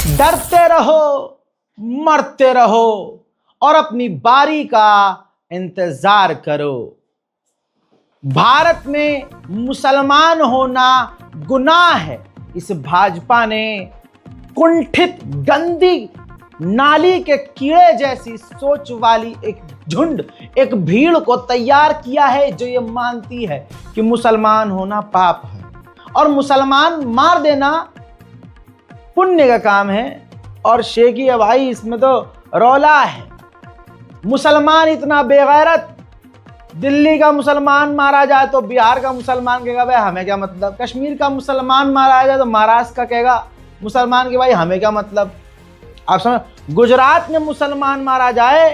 डरते रहो, मरते रहो और अपनी बारी का इंतजार करो। भारत में मुसलमान होना गुनाह है। इस भाजपा ने कुंठित, गंदी, नाली के कीड़े जैसी सोच वाली एक झुंड, एक भीड़ को तैयार किया है जो ये मानती है कि मुसलमान होना पाप है और मुसलमान मार देना पुण्य का काम है। और शेखी है भाई, इसमें तो रौला है। मुसलमान इतना बेगैरत, दिल्ली का मुसलमान मारा जाए तो बिहार का मुसलमान कहेगा भाई हमें क्या मतलब, कश्मीर का मुसलमान मारा जाए तो महाराष्ट्र का कहेगा मुसलमान के भाई हमें क्या मतलब। आप समझ, गुजरात में मुसलमान मारा जाए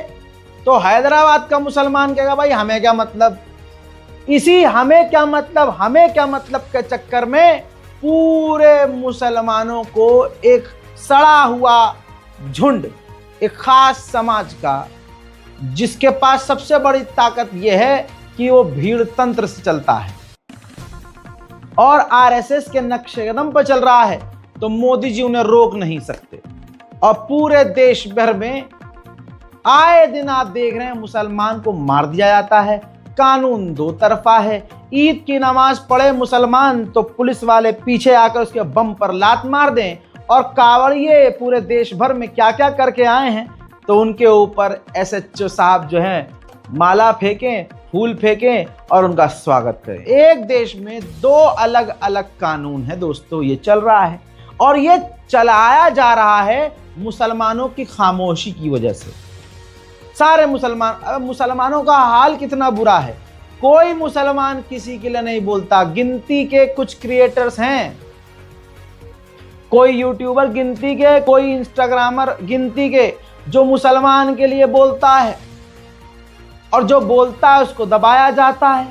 तो हैदराबाद का मुसलमान कहेगा भाई हमें क्या मतलब। इसी हमें क्या मतलब के चक्कर में पूरे मुसलमानों को एक सड़ा हुआ झुंड, एक खास समाज का, जिसके पास सबसे बड़ी ताकत यह है कि वो भीड़ तंत्र से चलता है और आरएसएस के नक्शे कदम पर चल रहा है, तो मोदी जी उन्हें रोक नहीं सकते। और पूरे देश भर में आए दिन आप देख रहे हैं मुसलमान को मार दिया जाता है। कानून दो तरफा है। ईद की नमाज पढ़े मुसलमान तो पुलिस वाले पीछे आकर उसके बम पर लात मार दें। और कांवड़िए पूरे देश भर में क्या क्या करके आए हैं तो उनके ऊपर एसएचओ साहब जो हैं माला फेंकें, फूल फेंकें और उनका स्वागत करें। एक देश में दो अलग अलग कानून है दोस्तों, ये चल रहा है और ये चलाया जा रहा है मुसलमानों की खामोशी की वजह से। सारे मुसलमानों का हाल कितना बुरा है, कोई मुसलमान किसी के लिए नहीं बोलता। गिनती के कुछ क्रिएटर्स हैं, कोई यूट्यूबर गिनती के, कोई इंस्टाग्रामर गिनती के, जो मुसलमान के लिए बोलता है और जो बोलता है उसको दबाया जाता है।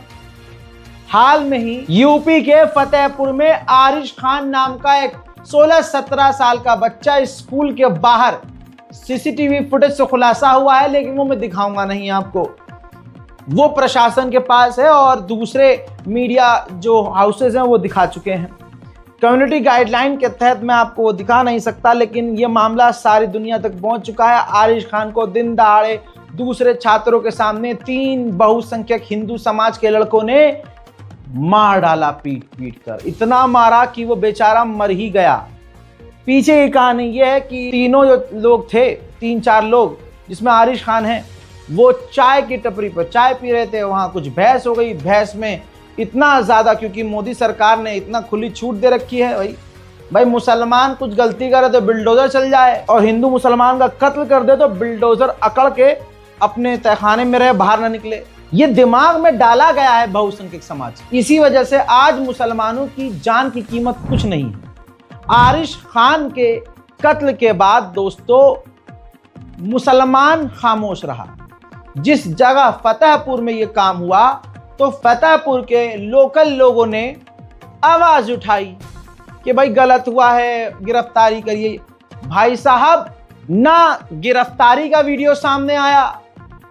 हाल में ही यूपी के फतेहपुर में आरिश खान नाम का एक 16-17 साल का बच्चा स्कूल के बाहर सीसीटीवी फुटेज से खुलासा हुआ है, लेकिन वो मैं दिखाऊंगा नहीं आपको, वो प्रशासन के पास है और दूसरे मीडिया जो हाउसेज हैं वो दिखा चुके हैं। कम्युनिटी गाइडलाइन के तहत मैं आपको वो दिखा नहीं सकता, लेकिन ये मामला सारी दुनिया तक पहुंच चुका है। आरिश खान को दिन दहाड़े दूसरे छात्रों के सामने 3 बहुसंख्यक हिंदू समाज के लड़कों ने मार डाला, पीट पीट कर इतना मारा कि वो बेचारा मर ही गया। पीछे की कहानी ये है कि तीनों जो लोग थे, 3-4 लोग जिसमें आरिश खान है, वो चाय की टपरी पर चाय पी रहे थे। वहाँ कुछ बहस हो गई, बहस में इतना ज़्यादा, क्योंकि मोदी सरकार ने इतना खुली छूट दे रखी है भाई मुसलमान कुछ गलती करे तो बिल्डोजर चल जाए और हिंदू मुसलमान का कत्ल कर दे तो बिल्डोजर अकड़ के अपने तहखाने में रहे, बाहर ना निकले। ये दिमाग में डाला गया है बहुसंख्यक समाज। इसी वजह से आज मुसलमानों की जान की कीमत कुछ नहीं है। आरिश खान के कत्ल के बाद दोस्तों मुसलमान खामोश रहा। जिस जगह फतेहपुर में ये काम हुआ तो फतेहपुर के लोकल लोगों ने आवाज उठाई कि भाई गलत हुआ है, गिरफ्तारी करिए। भाई साहब, ना गिरफ्तारी का वीडियो सामने आया,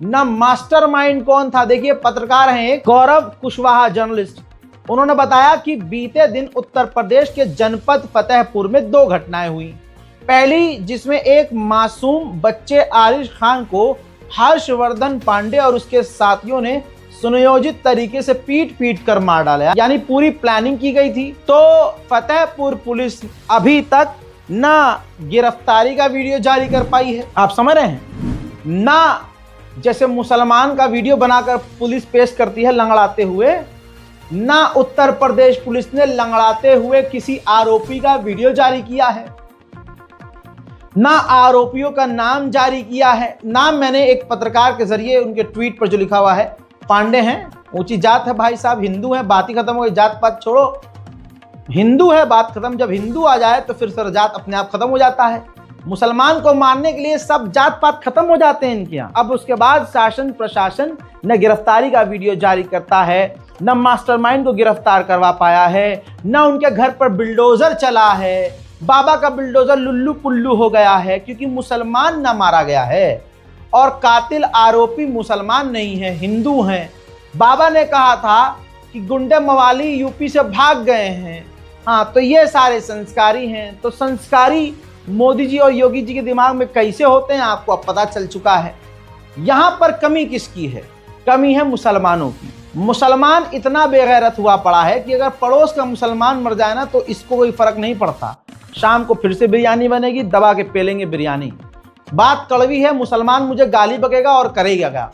ना मास्टरमाइंड कौन था। देखिए, पत्रकार हैं एक गौरव कुशवाहा, जर्नलिस्ट, उन्होंने बताया कि बीते दिन उत्तर प्रदेश के जनपद फतेहपुर में 2 घटनाएं हुई। पहली, जिसमें एक मासूम बच्चे आरिश खान को हर्षवर्धन पांडे और उसके साथियों ने सुनियोजित तरीके से पीट पीट कर मार डाला, यानी पूरी प्लानिंग की गई थी। तो फतेहपुर पुलिस अभी तक ना गिरफ्तारी का वीडियो जारी कर पाई है, आप समझ रहे हैं, ना जैसे मुसलमान का वीडियो बनाकर पुलिस पेश करती है लंगड़ाते हुए, ना उत्तर प्रदेश पुलिस ने लंगड़ाते हुए किसी आरोपी का वीडियो जारी किया है, ना आरोपियों का नाम जारी किया है। नाम मैंने एक पत्रकार के जरिए उनके ट्वीट पर जो लिखा हुआ है, पांडे हैं, ऊंची जात है भाई साहब, हिंदू है, बात ही खत्म हो गई, जात पात छोड़ो, हिंदू है, बात खत्म। जब हिंदू आ जाए तो फिर सर जात अपने आप खत्म हो जाता है। मुसलमान को मारने के लिए सब जात पात खत्म हो जाते हैं इनके यहाँ। अब उसके बाद शासन प्रशासन न गिरफ्तारी का वीडियो जारी करता है, न मास्टरमाइंड को गिरफ्तार करवा पाया है, न उनके घर पर बिल्डोजर चला है। बाबा का बिल्डोजर लुल्लू पुल्लू हो गया है क्योंकि मुसलमान न मारा गया है और कातिल आरोपी मुसलमान नहीं है, हिंदू हैं। बाबा ने कहा था कि गुंडे मवाली यूपी से भाग गए हैं। हाँ, तो ये सारे संस्कारी हैं। तो संस्कारी मोदी जी और योगी जी के दिमाग में कैसे होते हैं आपको अब पता चल चुका है। यहां पर कमी किसकी है? कमी है मुसलमानों की। मुसलमान इतना बेगैरत हुआ पड़ा है कि अगर पड़ोस का मुसलमान मर जाए ना तो इसको कोई फर्क नहीं पड़ता। शाम को फिर से बिरयानी बनेगी, दबा के पेलेंगे बिरयानी। बात कड़वी है, मुसलमान मुझे गाली बकेगा और करेगा क्या?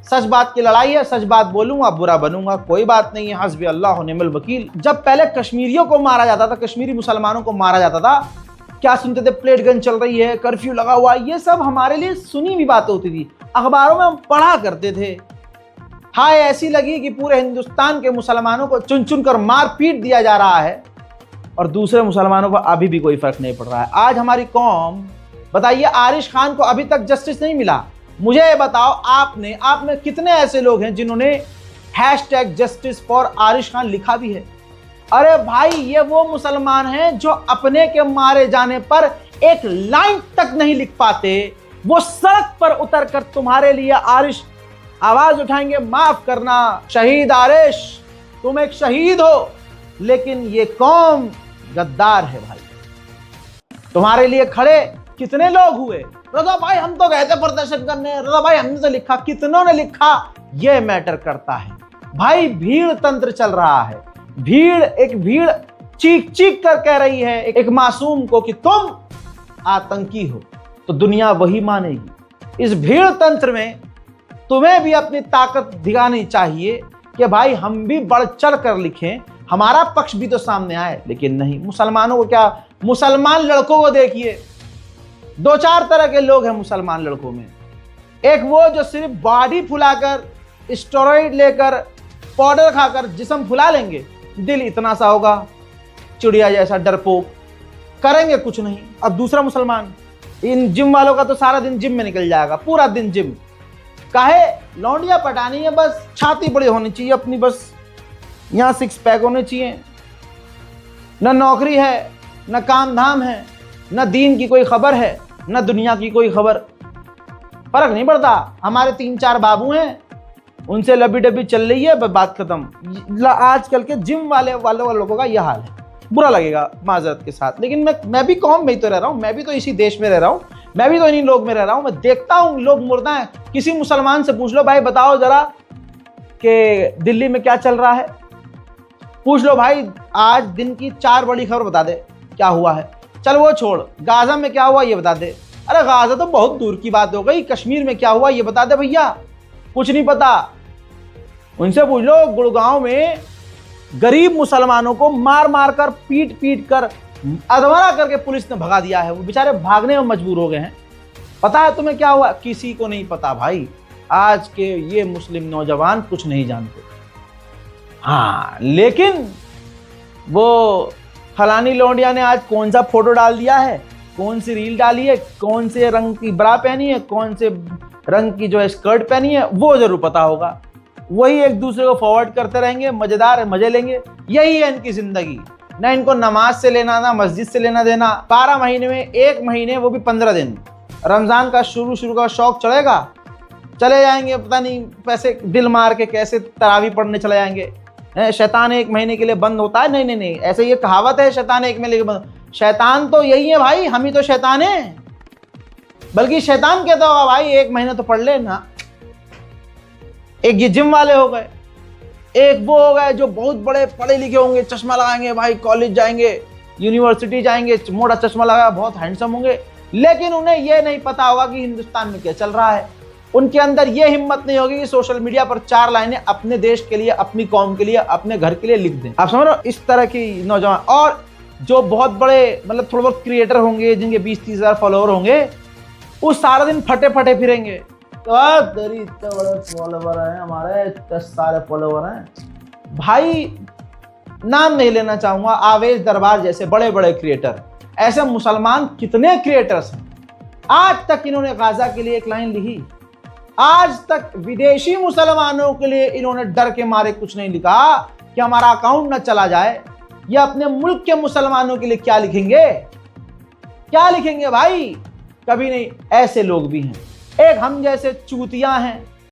सच बात की लड़ाई है, सच बात बोलूंगा बुरा बनूंगा, कोई बात नहीं है। हस्बी अल्लाह व निअमल वकील। जब पहले कश्मीरियों को मारा जाता था, कश्मीरी मुसलमानों को मारा जाता था, क्या सुनते थे? प्लेट गन चल रही है, कर्फ्यू लगा हुआ है। ये सब हमारे लिए सुनी हुई बातें होती थी, अखबारों में हम पढ़ा करते थे। हाय ऐसी लगी कि पूरे हिंदुस्तान के मुसलमानों को चुन चुन कर मार पीट दिया जा रहा है और दूसरे मुसलमानों को अभी भी कोई फर्क नहीं पड़ रहा है। आज हमारी कौम, बताइए, आरिश खान को अभी तक जस्टिस नहीं मिला। मुझे ये बताओ, आप में कितने ऐसे लोग हैं जिन्होंने #जस्टिस फॉर आरिश खान लिखा भी है? अरे भाई, ये वो मुसलमान हैं जो अपने के मारे जाने पर एक लाइन तक नहीं लिख पाते। वो सड़क पर उतर कर तुम्हारे लिए आरिश आवाज उठाएंगे, माफ करना शहीद आरिश, तुम एक शहीद हो। लेकिन ये कौम गद्दार है भाई। तुम्हारे लिए खड़े कितने लोग हुए? रजा भाई हम तो गए थे प्रदर्शन करने, रजा भाई हमने तो लिखा, कितनों ने लिखा, ये मैटर करता है भाई। भीड़ तंत्र चल रहा है। एक भीड़ चीख चीख कर कह रही है एक मासूम को कि तुम आतंकी हो, तो दुनिया वही मानेगी। इस भीड़ तंत्र में तुम्हें भी अपनी ताकत दिखानी चाहिए कि भाई हम भी बढ़ चढ़ कर लिखें, हमारा पक्ष भी तो सामने आए। लेकिन नहीं, मुसलमानों को क्या, मुसलमान लड़कों को देखिए, 2-4 तरह के लोग हैं मुसलमान लड़कों में। एक वो जो सिर्फ बॉडी फुलाकर, स्टेरॉइड लेकर, पाउडर खाकर जिस्म फुला लेंगे, दिल इतना सा होगा चिड़िया जैसा डरपोक, करेंगे कुछ नहीं। अब दूसरा मुसलमान, इन जिम वालों का तो सारा दिन जिम में निकल जाएगा, पूरा दिन जिम। काहे? लौंडिया पटानी है, बस छाती बड़ी होनी चाहिए अपनी, बस यहाँ 6 पैक होने चाहिए। न नौकरी है, न काम धाम है, न दीन की कोई खबर है, न दुनिया की कोई खबर। फर्क नहीं पड़ता। हमारे 3-4 बाबू हैं, उनसे लबी डबी चल रही है, बात खत्म। आजकल के जिम वाले लोगों का यह हाल है। बुरा लगेगा माजरत के साथ, लेकिन मैं भी कौम में ही तो रह रहा हूँ, मैं भी तो इसी देश में रह रहा हूँ, मैं भी तो इन्हीं लोग में रह रहा हूँ। मैं देखता हूँ लोग मुर्दा हैं। किसी मुसलमान से पूछ लो, भाई बताओ जरा कि दिल्ली में क्या चल रहा है। पूछ लो भाई, आज दिन की 4 बड़ी खबर बता दे क्या हुआ है। चल वो छोड़, गाजा में क्या हुआ ये बता दे। अरे गाजा तो बहुत दूर की बात हो गई, कश्मीर में क्या हुआ ये बता दे भैया, कुछ नहीं पता। उनसे पूछ लो, गुड़गांव में गरीब मुसलमानों को मार मार कर, पीट पीट कर, अधमरा करके पुलिस ने भगा दिया है। वो बेचारे भागने में मजबूर हो गए हैं। पता है तुम्हें क्या हुआ? किसी को नहीं पता भाई। आज के ये मुस्लिम नौजवान कुछ नहीं जानते। हाँ, लेकिन वो फलानी लौंडिया ने आज कौन सा फोटो डाल दिया है, कौन सी रील डाली है, कौन से रंग की ब्रा पहनी है, कौन से रंग की जो स्कर्ट पहनी है, वो जरूर पता होगा। वही एक दूसरे को फॉरवर्ड करते रहेंगे, मजेदार मजे लेंगे। यही है इनकी जिंदगी। ना इनको नमाज से लेना, ना मस्जिद से लेना देना। 12 महीने में 1 महीने, वो भी 15 दिन, रमजान का शुरू का शौक चढ़ेगा, चले जाएंगे, पता नहीं पैसे दिल मार के कैसे तरावी पढ़ने चले जाएंगे। शैतान 1 महीने के लिए बंद होता है? नहीं, ऐसे ये कहावत है, शैतान 1 महीने के बंद। शैतान तो यही है भाई, हम ही तो शैतान है। बल्कि शैतान कहता होगा भाई 1 महीने तो पढ़ लेना। एक ये जिम वाले हो गए, एक वो हो गए जो बहुत बड़े पढ़े लिखे होंगे, चश्मा लगाएंगे भाई, कॉलेज जाएंगे, यूनिवर्सिटी जाएंगे, मोटा चश्मा लगा, बहुत हैंडसम होंगे, लेकिन उन्हें यह नहीं पता होगा कि हिंदुस्तान में क्या चल रहा है। उनके अंदर यह हिम्मत नहीं होगी कि सोशल मीडिया पर 4 लाइनें अपने देश के लिए, अपनी कौम के लिए, अपने घर के लिए लिख दें। आप समझ रहे हो? इस तरह की नौजवान, और जो बहुत बड़े मतलब थोड़े बहुत क्रिएटर होंगे जिनके 20-30 हज़ार फॉलोअर होंगे, वो सारा दिन फटे फटे फिरेंगे। तो इतने बड़े फॉलोवर हैं हमारे, 10 सारे फॉलोवर हैं भाई। नाम नहीं लेना चाहूंगा, आवेश दरबार जैसे बड़े बड़े क्रिएटर, ऐसे मुसलमान कितने क्रिएटर्स हैं। आज तक इन्होंने गाजा के लिए एक लाइन लिखी? आज तक विदेशी मुसलमानों के लिए इन्होंने डर के मारे कुछ नहीं लिखा कि हमारा अकाउंट न चला जाए। या अपने मुल्क के मुसलमानों के लिए क्या लिखेंगे? क्या लिखेंगे भाई? कभी नहीं। ऐसे लोग भी हैं। एक हम जैसे चूतिया हैं